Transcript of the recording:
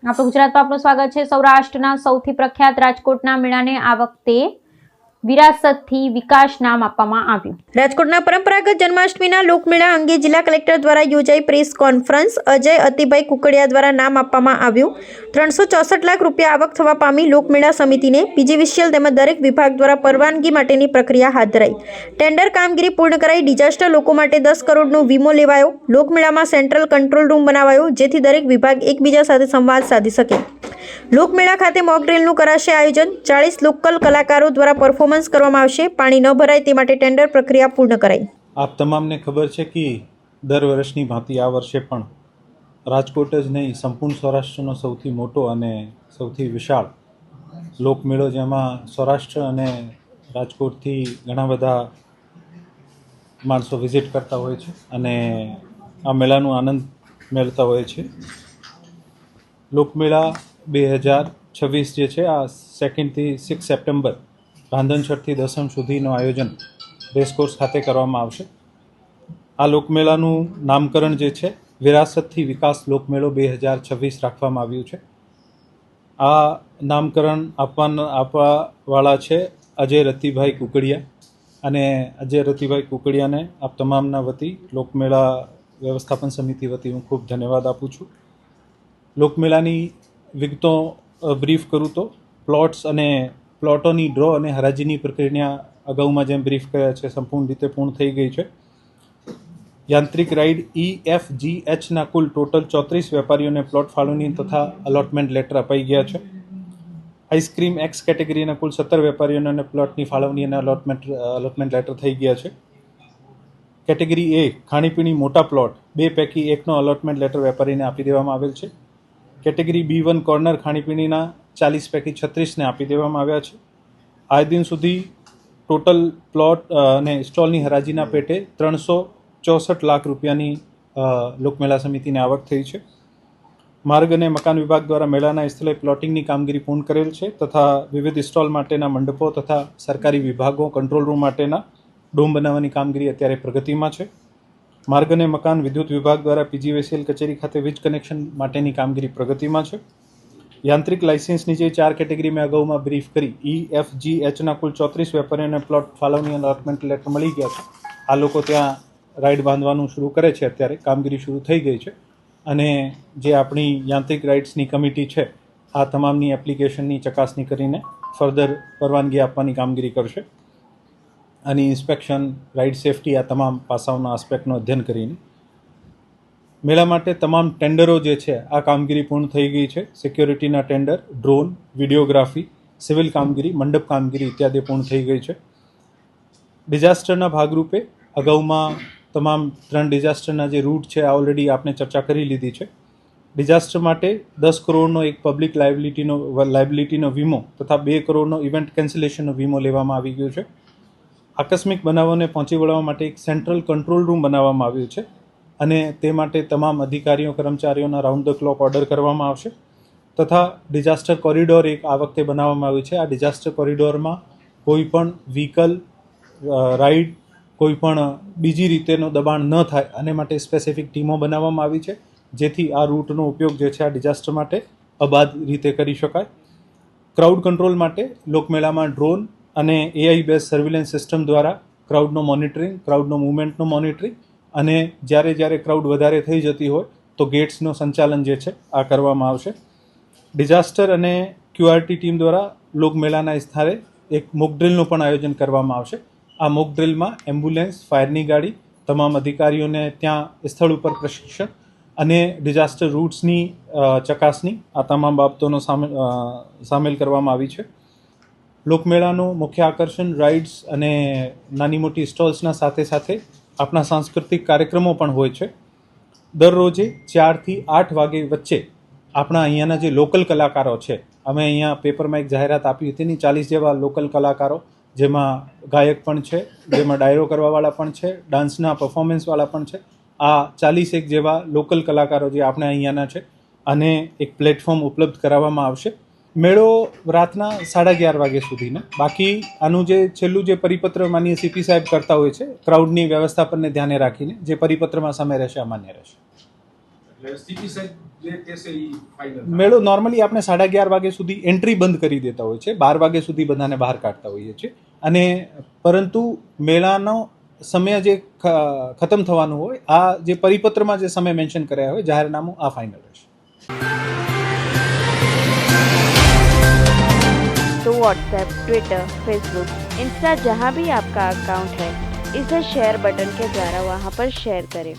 આપણું ગુજરાતમાં આપનું સ્વાગત છે। સૌરાષ્ટ્રના સૌથી પ્રખ્યાત રાજકોટના મેળાને આ વખતે વિરાસતથી વિકાસ નામ આપવામાં આવ્યું। રાજકોટના પરંપરાગત જન્માષ્ટમીના લોકમેળા અંગે જિલ્લા કલેક્ટર દ્વારા યોજાઈ પ્રેસ કોન્ફરન્સ। અજય અતિભાઈ કુકડિયા દ્વારા નામ આપવામાં આવ્યું। 364 લાખ રૂપિયા આવક થવા પામી લોકમેળા સમિતિને પીજીવીસીએલ તેમજ દરેક વિભાગ દ્વારા પરવાનગી માટેની પ્રક્રિયા હાથ ધરાઈ। ટેન્ડર કામગીરી પૂર્ણ કરાઈ। ડિઝાસ્ટર લોકો માટે 10 કરોડનો વીમો લેવાયો। લોકમેળામાં સેન્ટ્રલ કંટ્રોલ રૂમ બનાવાયો જેથી દરેક વિભાગ એકબીજા સાથે સંવાદ સાધી શકે। લોકમેળા ખાતે મોક ડ્રીલનું કરાશે આયોજન। 40 લોકલ કલાકારો દ્વારા પરફોર્મન્સ કરવામાં આવશે। પાણી ન ભરાય તે માટે ટેન્ડર પ્રક્રિયા પૂર્ણ કરાઈ। આપ તમામને ખબર છે કે દર વર્ષની ભાંતિ આ વર્ષે પણ રાજકોટ જ નહીં સંપૂર્ણ સૌરાષ્ટ્રનો સૌથી મોટો અને સૌથી વિશાળ લોકમેળો જેમાં સૌરાષ્ટ્ર અને રાજકોટથી ઘણા બધા માણસો વિઝિટ કરતા હોય છે અને આ મેળાનો આનંદ મેળવતા હોય છે। લોકમેળા 2026 જે છે આ 2 થી 6 સપ્ટેમ્બર રાંધણછઠથી દસમ સુધીનું આયોજન રેસકોર્સ ખાતે કરવામાં આવશે। આ લોકમેળાનું નામકરણ જે છે વિરાસતથી વિકાસ લોકમેળો 2026 રાખવામાં આવ્યું છે। આ નામકરણ આપવાવાળા છે અજય રતિભાઈ કુકડિયા અને અજય રતિભાઈ કુકડિયાને આપ તમામના વતી લોકમેળા વ્યવસ્થાપન સમિતિ વતી હું ખૂબ ધન્યવાદ આપું છું। લોકમેળાની વિગતો બ્રીફ કરું તો પ્લોટ્સ અને પ્લોટોની ડ્રો અને હરાજીની પ્રક્રિયા અગાઉમાં જેમ બ્રીફ કર્યા છે સંપૂર્ણ રીતે પૂર્ણ થઈ ગઈ છે। યાંત્રિક રાઇડ EFGHના કુલ ટોટલ 34 વેપારીઓને પ્લોટ ફાળવણી તથા અલોટમેન્ટ લેટર અપાઈ ગયા છે। આઈસ્ક્રીમ એક્સ કેટેગરીના કુલ 17 વેપારીઓને પ્લોટની ફાળવણી અને અલોટમેન્ટ લેટર થઈ ગયા છે। કેટેગરી A ખાણીપીણી મોટા પ્લોટ 2 પૈકી 1નો અલોટમેન્ટ લેટર વેપારીને આપી દેવામાં આવેલ છે। કેટેગરી B1 કોર્નર ખાણીપીણીના 40 પૈકી 36ને આપી દેવામાં આવ્યા છે। આજ દિન સુધી ટોટલ પ્લોટ અને સ્ટોલની હરાજીના પેટે 364 લાખ રૂપિયાની લોકમેળા સમિતિને આવક થઈ છે। માર્ગ અને મકાન વિભાગ દ્વારા મેળાના સ્થળે પ્લોટિંગની કામગીરી પૂર્ણ કરેલ છે તથા વિવિધ સ્ટોલ માટેના મંડપો તથા સરકારી વિભાગો કંટ્રોલ રૂમ માટેના ડોમ બનાવવાની કામગીરી અત્યારે પ્રગતિમાં છે। માર્ગ અને મકાન વિદ્યુત વિભાગ દ્વારા પીજીવીસીએલ કચેરી ખાતે વીજ કનેક્શન માટેની કામગીરી પ્રગતિમાં છે। યાંત્રિક લાઇસન્સની જે 4 કેટેગરી મેં અગાઉમાં બ્રીફ કરી EFGHના કુલ 34 વેપારીઓને પ્લોટ ફાળવણી અને અલોટમેન્ટ લેટર મળી ગયા છે। આ લોકો ત્યાં રાઇડ બાંધવાનું શરૂ કરે છે। અત્યારે કામગીરી શરૂ થઈ ગઈ છે અને જે આપણી યાંત્રિક રાઇડ્સની કમિટી છે આ તમામની એપ્લિકેશનની ચકાસણી કરીને ફર્ધર પરવાનગી આપવાની કામગીરી કરશે અને ઇન્સ્પેક્શન રાઇડ સેફટી આ તમામ પાસાઓના આસ્પેક્ટનું અધ્યયન કરીને મેળા માટે તમામ ટેન્ડરો જે છે આ કામગીરી પૂર્ણ થઈ ગઈ છે। સિક્યોરિટીના ટેન્ડર, ડ્રોન, વિડીયોગ્રાફી, સિવિલ કામગીરી, મંડપ કામગીરી ઇત્યાદિ પૂર્ણ થઈ ગઈ છે। ડિઝાસ્ટરના ભાગરૂપે અગાઉમાં તમામ 3 ડિઝાસ્ટરના જે રૂટ છે આ ઓલરેડી આપણે ચર્ચા કરી લીધી છે। ડિઝાસ્ટર માટે 10 કરોડનો એક પબ્લિક લાયબિલિટીનો વીમો તથા 2 કરોડનો ઇવેન્ટ કેન્સલેશનનો વીમો લેવામાં આવી ગયો છે। આકસ્મિક બનાવોને પહોંચી વળવા માટે એક સેન્ટ્રલ કંટ્રોલ રૂમ બનાવવામાં આવ્યું છે અને તે માટે તમામ અધિકારીઓ કર્મચારીઓના રાઉન્ડ ધ ક્લોક ઓર્ડર કરવામાં આવશે તથા ડિઝાસ્ટર કોરિડોર એક આ વખતે બનાવવામાં આવ્યું છે। આ ડિઝાસ્ટર કોરિડોરમાં કોઈ પણ વ્હીકલ રાઇડ કોઈ પણ બીજી રીતેનો દબાણ ન થાય અને માટે સ્પેસિફિક ટીમો બનાવવામાં આવી છે જેથી આ રૂટનો ઉપયોગ જે છે આ ડિઝાસ્ટર માટે અબાધ રીતે કરી શકાય। ક્રાઉડ કંટ્રોલ માટે લોકમેળામાં ડ્રોન અને AI બેઝ સર્વેલન્સ સિસ્ટમ દ્વારા ક્રાઉડનો મોનિટરિંગ, ક્રાઉડનો મૂવમેન્ટનો મોનિટરિંગ અને જ્યારે ક્રાઉડ વધારે થઈ જતી હોય તો ગેટ્સનું સંચાલન જે છે આ કરવામાં આવશે। ડિઝાસ્ટર અને QRT ટીમ દ્વારા લોકમેળાના સ્થળે એક મોક ડ્રીલનું પણ આયોજન કરવામાં આવશે। આ મોક ડ્રીલમાં એમ્બ્યુલન્સ, ફાયરની ગાડી, તમામ અધિકારીઓને ત્યાં સ્થળ ઉપર પ્રશિક્ષણ અને ડિઝાસ્ટર રૂટ્સની ચકાસણી આ તમામ બાબતોનો સામેલ કરવામાં આવી છે। લોકમેળાનું મુખ્ય આકર્ષણ રાઇડ્સ અને નાની મોટી સ્ટોલ્સના સાથે સાથે આપણા સાંસ્કૃતિક કાર્યક્રમો પણ હોય છે। દરરોજે 4 થી 8 વાગે વચ્ચે આપણા અહીંયાના જે લોકલ કલાકારો છે અમે અહીંયા પેપરમાં એક જાહેરાત આપી હતી એની 40 જેવા લોકલ કલાકારો જેમાં ગાયક પણ છે, જેમાં ડાયરો કરવાવાળા પણ છે, ડાન્સના પરફોર્મન્સવાળા પણ છે। આ 41 જેવા લોકલ કલાકારો જે આપણે અહીંયાના છે અને એક પ્લેટફોર્મ ઉપલબ્ધ કરાવવામાં આવશે। મેળો રાતના 11:30 વાગ્યા સુધીનો। બાકી આનું જે છેલ્લું જે પરિપત્ર માનીય સીપી સાહેબ કરતા હોય છે ક્રાઉડની વ્યવસ્થાપનને ધ્યાને રાખીને જે પરિપત્રમાં સમય રહેશે અમાન્ય રહેશે। સિટી સાહેબ જે કહેશે એ ફાઇનલ. મેળો નોર્મલી આપણે 11:30 વાગે સુધી એન્ટ્રી બંધ કરી દેતા હોય છે, 12 વાગે સુધી બધાને બહાર કાઢતા હોઈએ છીએ. અને પરંતુ મેળાનો સમય જે ખતમ થવાનું હોય, આ જે પરિપત્રમાં જે સમય મેન્શન કર્યા હોય, જાહેરનામું આ ફાઇનલ રહેશે. तो व्हाट्सएप, ट्विटर, फेसबुक, इंस्टा जहाँ भी आपका अकाउंट है, इसे शेयर बटन के द्वारा वहाँ पर शेयर करें